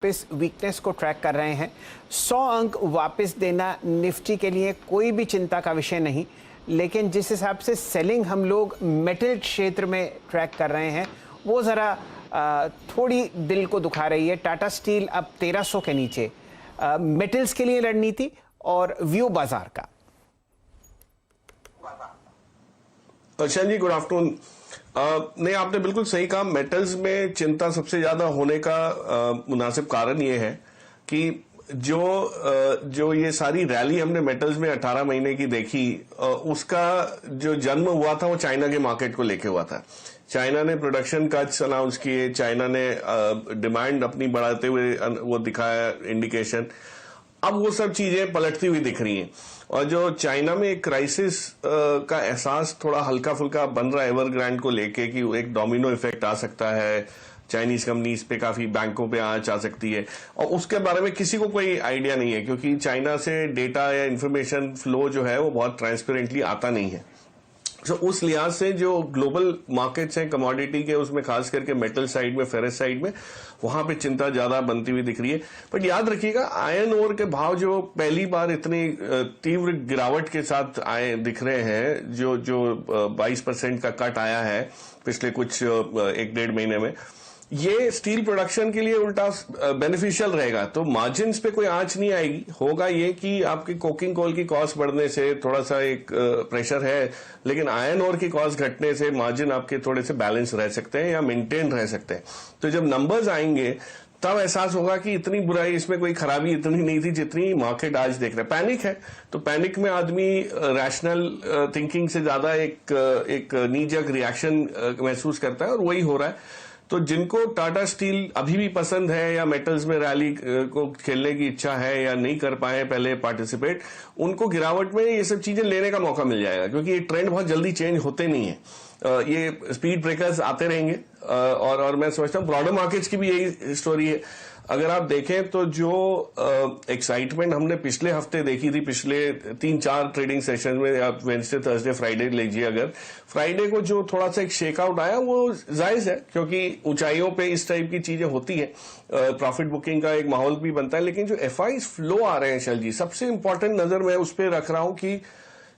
वापस वीकनेस को ट्रैक कर रहे हैं। 100 अंक वापस देना निफ्टी के लिए कोई भी चिंता का विषय नहीं, लेकिन जिस हिसाब से सेलिंग हम लोग मेटल क्षेत्र में ट्रैक कर रहे हैं वो ज़रा थोड़ी दिल को दुखा रही है। टाटा स्टील अब 1300 के नीचे। मेटल्स के लिए रणनीति और व्यू बाजार का। अच्छा जी, गुड आफ्टरनून। नहीं, आपने बिल्कुल सही कहा। मेटल्स में चिंता सबसे ज्यादा होने का मुनासिब कारण ये है कि जो ये सारी रैली हमने मेटल्स में 18 महीने की देखी, उसका जो जन्म हुआ था वो चाइना के मार्केट को लेके हुआ था। चाइना ने प्रोडक्शन कट्स अनाउंस किए, चाइना ने डिमांड अपनी बढ़ाते हुए वो दिखाया इंडिकेशन। अब वो सब चीजें पलटती हुई दिख रही हैं और जो चाइना में एक क्राइसिस का एहसास थोड़ा हल्का फुल्का बन रहा है एवरग्रांड को लेके कि एक डोमिनो इफेक्ट आ सकता है, चाइनीज कंपनीज पे, काफी बैंकों पे आंच आ सकती है, और उसके बारे में किसी को कोई आइडिया नहीं है क्योंकि चाइना से डेटा या इंफॉर्मेशन फ्लो जो है वो बहुत ट्रांसपेरेंटली आता नहीं है। तो उस लिहाज से जो ग्लोबल मार्केट्स हैं कमोडिटी के, उसमें खास करके मेटल साइड में, फेरस साइड में, वहां पे चिंता ज्यादा बनती हुई दिख रही है। बट याद रखिएगा, आयरन ओर के भाव जो पहली बार इतनी तीव्र गिरावट के साथ आए दिख रहे हैं, जो 22% का कट आया है पिछले कुछ 1-1.5 महीने में, ये स्टील प्रोडक्शन के लिए उल्टा बेनिफिशियल रहेगा। तो मार्जिन्स पे कोई आंच नहीं आएगी। होगा ये कि आपकी कोकिंग कोल की कॉस्ट बढ़ने से थोड़ा सा एक प्रेशर है, लेकिन आयरन ओर की कॉस्ट घटने से मार्जिन आपके थोड़े से बैलेंस रह सकते हैं या मेंटेन रह सकते हैं। तो जब नंबर्स आएंगे तब एहसास होगा कि इतनी बुराई, इसमें कोई खराबी इतनी नहीं थी जितनी मार्केट आज देख रहा है। पैनिक है, तो पैनिक में आदमी रैशनल थिंकिंग से ज्यादा एक नी जर्क रिएक्शन महसूस करता है, और वही हो रहा है। तो जिनको टाटा स्टील अभी भी पसंद है या मेटल्स में रैली को खेलने की इच्छा है या नहीं कर पाए पहले पार्टिसिपेट, उनको गिरावट में ये सब चीजें लेने का मौका मिल जाएगा, क्योंकि ये ट्रेंड बहुत जल्दी चेंज होते नहीं है। ये स्पीड ब्रेकर्स आते रहेंगे, और मैं समझता हूँ ब्रॉडर मार्केट्स की भी यही स्टोरी है। अगर आप देखें तो जो एक्साइटमेंट हमने पिछले हफ्ते देखी थी, पिछले 3-4 ट्रेडिंग सेशन में, आप वेडनेसडे, थर्सडे, फ्राइडे लीजिए, अगर फ्राइडे को जो थोड़ा सा एक शेकआउट आया वो जायज है, क्योंकि ऊंचाइयों पे इस टाइप की चीजें होती हैं, प्रॉफिट बुकिंग का एक माहौल भी बनता है। लेकिन जो एफआई फ्लो आ रहे हैं शैल जी, सबसे इंपॉर्टेंट नजर मैं उस पर रख रहा हूं कि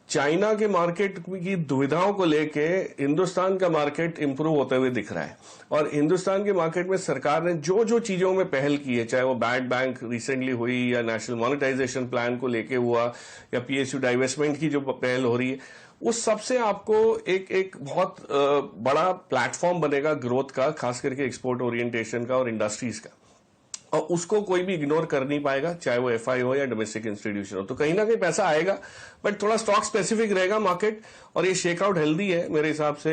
चाइना के मार्केट की दुविधाओं को लेके हिंदुस्तान का मार्केट इंप्रूव होते हुए दिख रहा है। और हिंदुस्तान के मार्केट में सरकार ने जो चीजों में पहल की है, चाहे वो बैड बैंक रिसेंटली हुई या नेशनल मॉनेटाइजेशन प्लान को लेके हुआ या पीएसयू डाइवेस्टमेंट की जो पहल हो रही है, उस सबसे आपको एक बहुत बड़ा प्लेटफॉर्म बनेगा ग्रोथ का, खास करके एक्सपोर्ट ओरिएंटेशन का और इंडस्ट्रीज का, और उसको कोई भी इग्नोर कर नहीं पाएगा, चाहे वो एफआई हो या डोमेस्टिक इंस्टीट्यूशन हो। तो कहीं ना कहीं पैसा आएगा, बट थोड़ा स्टॉक स्पेसिफिक रहेगा मार्केट, और ये शेकआउट हेल्दी है मेरे हिसाब से।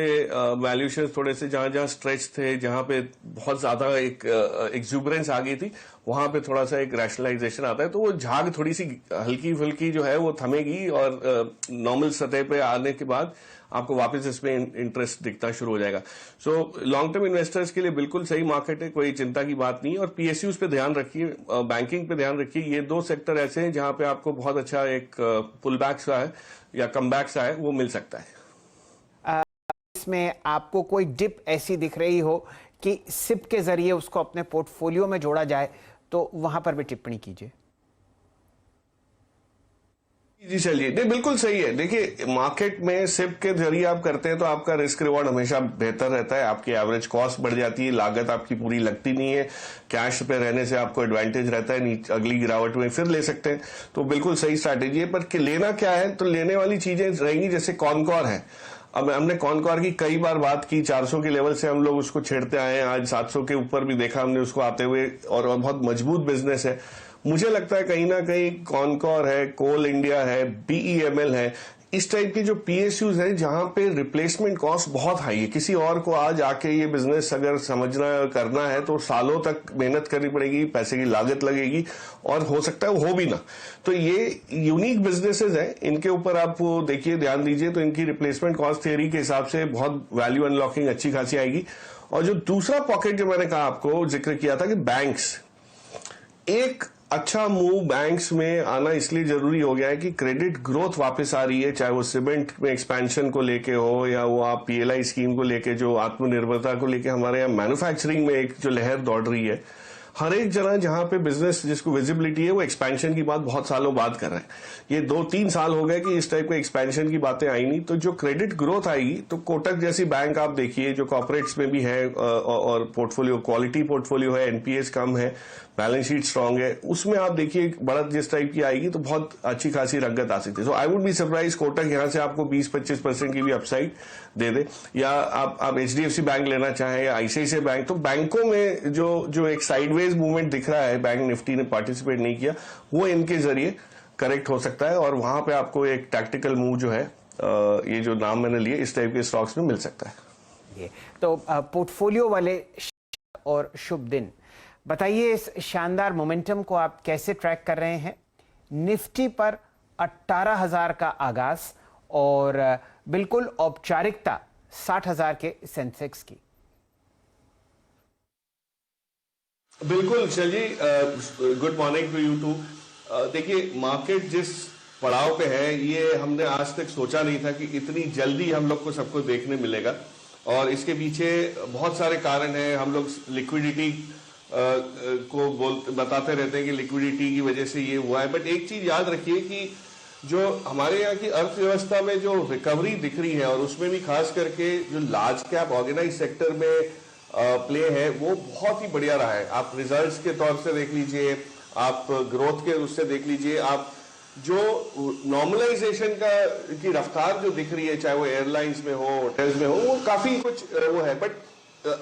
वैल्यूएशन थोड़े से जहां स्ट्रेच थे, जहां पे बहुत ज्यादा एक एक्सूबरेंस आ गई थी, वहां पे थोड़ा सा एक रैशनलाइजेशन आता है, तो वो झाग थोड़ी सी हल्की फुल्की जो है वो थमेगी, और नॉर्मल सतह पे आने के बाद आपको वापस इसमें इंटरेस्ट दिखना शुरू हो जाएगा। सो लॉन्ग टर्म इन्वेस्टर्स के लिए बिल्कुल सही मार्केट है, कोई चिंता की बात नहीं है। और पीएसयूज पे ध्यान रखिए, बैंकिंग पे ध्यान रखिए। ये 2 सेक्टर ऐसे हैं जहां पे आपको बहुत अच्छा एक पुल बैक सा है या कम बैक सा है, वो मिल सकता है। इसमें आपको कोई डिप ऐसी दिख रही हो कि सिप के जरिए उसको अपने पोर्टफोलियो में जोड़ा जाए, तो वहां पर भी टिप्पणी कीजिए। जी चलिए, नहीं बिल्कुल सही है। देखिए, मार्केट में सिप के जरिए आप करते हैं तो आपका रिस्क रिवॉर्ड हमेशा बेहतर रहता है, आपकी एवरेज कॉस्ट बढ़ जाती है, लागत आपकी पूरी लगती नहीं है, कैश पे रहने से आपको एडवांटेज रहता है, अगली गिरावट में फिर ले सकते हैं। तो बिल्कुल सही स्ट्रैटेजी है। पर लेना क्या है, तो लेने वाली चीजें रहेंगी, जैसे कॉनकॉर है। अब हमने कॉनकॉर की कई बार बात की, 400 के लेवल से हम लोग उसको छेड़ते आए हैं, आज 700 के ऊपर भी देखा हमने उसको आते हुए, और बहुत मजबूत बिजनेस है। मुझे लगता है कहीं ना कहीं कॉनकॉर है, कोल इंडिया है, बीईएमएल है, इस टाइप की जो पीएसयूज है जहां पे रिप्लेसमेंट कॉस्ट बहुत हाई है। किसी और को आज आके ये बिजनेस अगर समझना करना है तो सालों तक मेहनत करनी पड़ेगी, पैसे की लागत लगेगी, और हो सकता है वो हो भी ना। तो ये यूनिक बिजनेसेस हैं, इनके ऊपर आप देखिए, ध्यान दीजिए, तो इनकी रिप्लेसमेंट कॉस्ट थियरी के हिसाब से बहुत वैल्यू अनलॉकिंग अच्छी खासी आएगी। और जो दूसरा पॉकेट जो मैंने कहा, आपको जिक्र किया था कि बैंक्स, एक अच्छा मूव बैंक्स में आना इसलिए जरूरी हो गया है कि क्रेडिट ग्रोथ वापस आ रही है, चाहे वो सीमेंट में एक्सपेंशन को लेके हो या वो आप पीएलआई स्कीम को लेके, जो आत्मनिर्भरता को लेके हमारे यहाँ मैन्युफैक्चरिंग में एक जो लहर दौड़ रही है, हर एक जगह जहां पे बिजनेस जिसको विजिबिलिटी है वो एक्सपेंशन की बात बहुत सालों बाद कर रहे हैं। ये 2-3 साल हो गए कि इस टाइप के एक्सपेंशन की बातें आई नहीं। तो जो क्रेडिट ग्रोथ आएगी, तो कोटक जैसी बैंक आप देखिए जो कॉर्पोरेट्स में भी है और पोर्टफोलियो क्वालिटी पोर्टफोलियो है, एनपीएस कम है, बैलेंस शीट स्ट्रांग है, उसमें आप देखिए बढ़त जिस टाइप की आएगी तो बहुत अच्छी खासी रंगत आ सकती है। So I would be surprise Kotak यहां से आपको 20-25% की भी अपसाइड दे दे। या आप एचडीएफसी बैंक लेना चाहें या आईसीआईसीआई बैंक, तो बैंकों में जो एक साइडवेज मूवमेंट दिख रहा है, बैंक निफ्टी ने पार्टिसिपेट नहीं किया, वो इनके जरिए करेक्ट हो सकता है और वहां पे आपको एक टैक्टिकल मूव जो है ये जो नाम मैंने लिए इस टाइप के स्टॉक्स में मिल सकता है। तो पोर्टफोलियो वाले और शुभ दिन, बताइए इस शानदार मोमेंटम को आप कैसे ट्रैक कर रहे हैं? निफ्टी पर 18,000 का आगाज और बिल्कुल औपचारिकता 60,000 के सेंसेक्स की। बिल्कुल Shail ji, good morning to you too. देखिए मार्केट जिस पड़ाव पे है ये हमने आज तक सोचा नहीं था कि इतनी जल्दी हम लोग को सबको देखने मिलेगा और इसके पीछे बहुत सारे कारण हैं। हम लोग लिक्विडिटी को बताते रहते हैं कि लिक्विडिटी की वजह से ये हुआ है, बट एक चीज याद रखिए कि जो हमारे यहाँ की अर्थव्यवस्था में जो रिकवरी दिख रही है और उसमें भी खास करके जो लार्ज कैप ऑर्गेनाइज सेक्टर में प्ले है वो बहुत ही बढ़िया रहा है। आप रिजल्ट्स के तौर से देख लीजिए, आप ग्रोथ के उससे देख लीजिए, आप जो नॉर्मलाइजेशन की रफ्तार जो दिख रही है, चाहे वो एयरलाइंस में हो, होटल्स में हो, वो काफी कुछ वो है। बट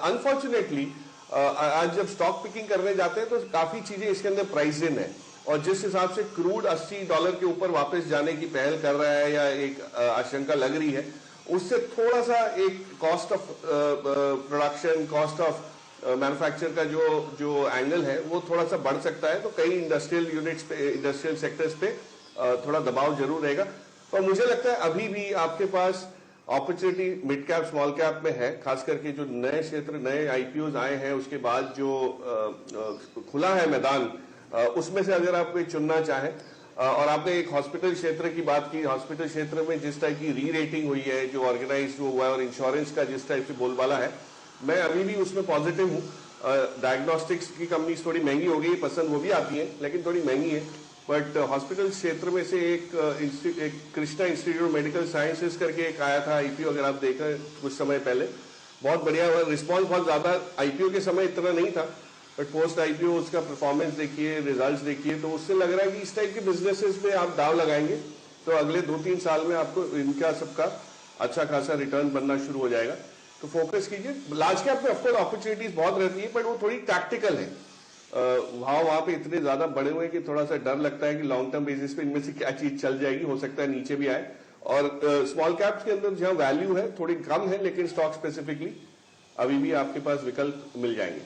अनफॉर्चुनेटली आज जब स्टॉक पिकिंग करने जाते हैं तो काफी चीजें इसके अंदर प्राइस इन है और जिस हिसाब से क्रूड $80 के ऊपर वापस जाने की पहल कर रहा है या एक आशंका लग रही है, उससे थोड़ा सा एक cost of production, cost of manufacture का जो एंगल है वो थोड़ा सा बढ़ सकता है। तो कई इंडस्ट्रियल यूनिट्स पे, इंडस्ट्रियल सेक्टर्स पे थोड़ा दबाव जरूर रहेगा। पर मुझे लगता है अभी भी आपके पास opportunity mid cap small cap में है, खास करके जो नए क्षेत्र, नए आईपीओज आए हैं उसके बाद जो खुला है मैदान, उसमें से अगर आप कोई चुनना चाहें। और आपने एक हॉस्पिटल क्षेत्र की बात की, हॉस्पिटल क्षेत्र में जिस टाइप की री रेटिंग हुई है, जो ऑर्गेनाइज हुआ है और इंश्योरेंस का जिस टाइप से बोलबाला है, मैं अभी भी उसमें पॉजिटिव हूँ। डायग्नोस्टिक्स की कंपनीज थोड़ी महंगी हो गई, पसंद वो भी आती है लेकिन थोड़ी महंगी है। बट हॉस्पिटल क्षेत्र में से एक Krishna institute of medical sciences करके एक आया था आईपीओ, अगर आप देखें कुछ समय पहले, बहुत बढ़िया हुआ। रिस्पॉन्स बहुत ज्यादा आईपीओ के समय इतना नहीं था, बट पोस्ट आईपीओ उसका परफॉर्मेंस देखिए, रिजल्ट्स देखिए, तो उससे लग रहा है कि इस टाइप के बिजनेसेस में आप दाव लगाएंगे तो अगले 2-3 साल में आपको इनका सबका अच्छा खासा रिटर्न बनना शुरू हो जाएगा। तो फोकस कीजिए। लार्ज कैप में ऑफकोर्स अपॉर्चुनिटीज बहुत रहती है, बट वो थोड़ी टैक्टिकल है। वहां पे इतने ज्यादा बड़े हुए कि थोड़ा सा डर लगता है कि लॉन्ग टर्म बेसिस पे इनमें से क्या चीज चल जाएगी, हो सकता है नीचे भी आए। और स्मॉल कैप्स के अंदर जहां वैल्यू है थोड़ी कम है, लेकिन स्टॉक स्पेसिफिकली अभी भी आपके पास विकल्प मिल जाएंगे।